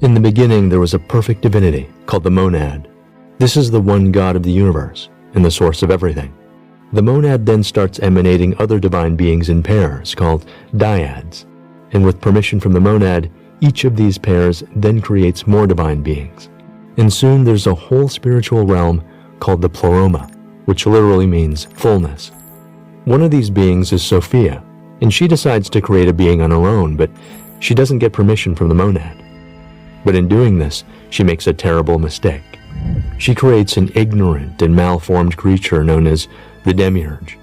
In the beginning, there was a perfect divinity called the monad. This is the one God of the universe and the source of everything. The monad then starts emanating other divine beings in pairs called dyads, and with permission from the monad, each of these pairs then creates more divine beings. And soon there's a whole spiritual realm called the pleroma, which literally means fullness. One of these beings is Sophia, and she decides to create a being on her own, but she doesn't get permission from the monad. But in doing this, she makes a terrible mistake. She creates an ignorant and malformed creature known as the demiurge.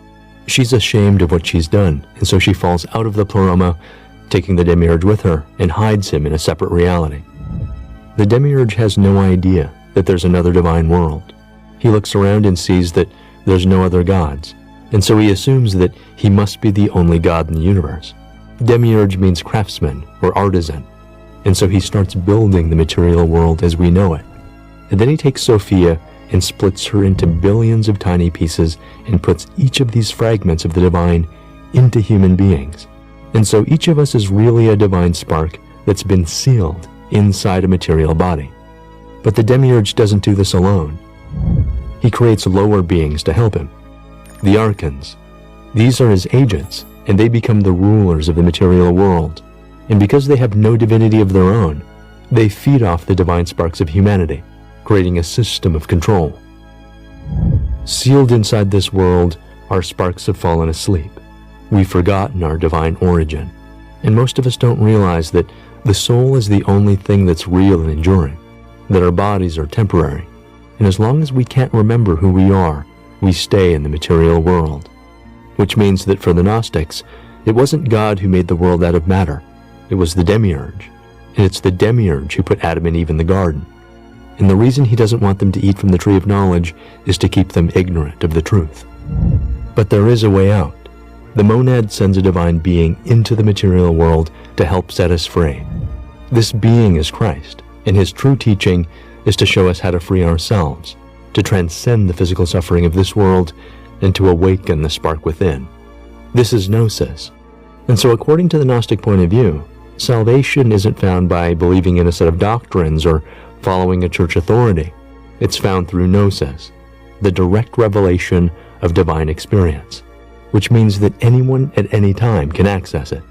She's ashamed of what she's done, and so she falls out of the pleroma, taking the demiurge with her, and hides him in a separate reality. The demiurge has no idea that there's another divine world. He looks around and sees that there's no other gods, and so he assumes that he must be the only god in the universe. Demiurge means craftsman or artisan, and so he starts building the material world as we know it. And then he takes Sophia and splits her into billions of tiny pieces and puts each of these fragments of the divine into human beings. And so each of us is really a divine spark that's been sealed inside a material body. But the demiurge doesn't do this alone. He creates lower beings to help him, the archons. These are his agents, and they become the rulers of the material world. And because they have no divinity of their own, they feed off the divine sparks of humanity, creating a system of control. Sealed inside this world, our sparks have fallen asleep. We've forgotten our divine origin, and most of us don't realize that the soul is the only thing that's real and enduring, that our bodies are temporary, and as long as we can't remember who we are, we stay in the material world. Which means that for the Gnostics, it wasn't God who made the world out of matter, it was the demiurge, and it's the demiurge who put Adam and Eve in the garden. And the reason he doesn't want them to eat from the tree of knowledge is to keep them ignorant of the truth. But there is a way out. The monad sends a divine being into the material world to help set us free. This being is Christ, and his true teaching is to show us how to free ourselves, to transcend the physical suffering of this world, and to awaken the spark within. This is gnosis. And so according to the Gnostic point of view, salvation isn't found by believing in a set of doctrines or following a church authority. It's found through gnosis, the direct revelation of divine experience, which means that anyone at any time can access it,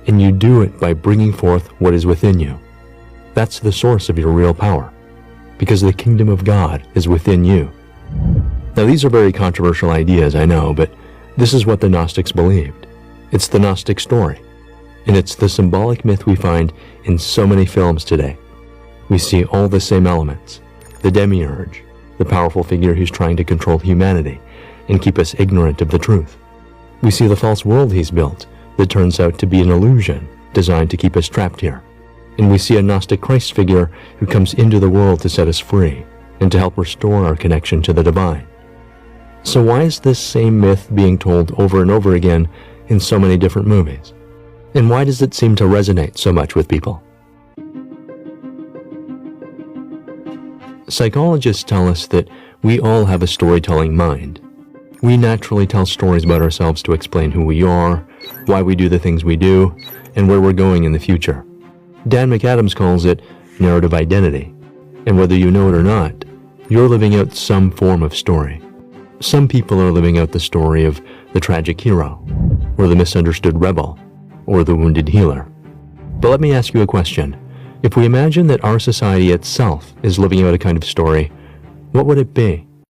and you do it by bringing forth what is within you. That's the source of your real power, because the kingdom of God is within you. Now these are very controversial ideas, I know, but this is what the Gnostics believed. It's the Gnostic story, and it's the symbolic myth we find in so many films today. We see all the same elements: the demiurge, the powerful figure who's trying to control humanity and keep us ignorant of the truth. We see the false world he's built that turns out to be an illusion designed to keep us trapped here. And we see a Gnostic Christ figure who comes into the world to set us free and to help restore our connection to the divine. So why is this same myth being told over and over again in so many different movies? And why does it seem to resonate so much with people? Psychologists tell us that we all have a storytelling mind. We naturally tell stories about ourselves to explain who we are, why we do the things we do, and where we're going in the future. Dan McAdams calls it narrative identity, and whether you know it or not, you're living out some form of story. Some people are living out the story of the tragic hero, or the misunderstood rebel, or the wounded healer. But let me ask you a question. If we imagine that our society itself is living out a kind of story, what would it be?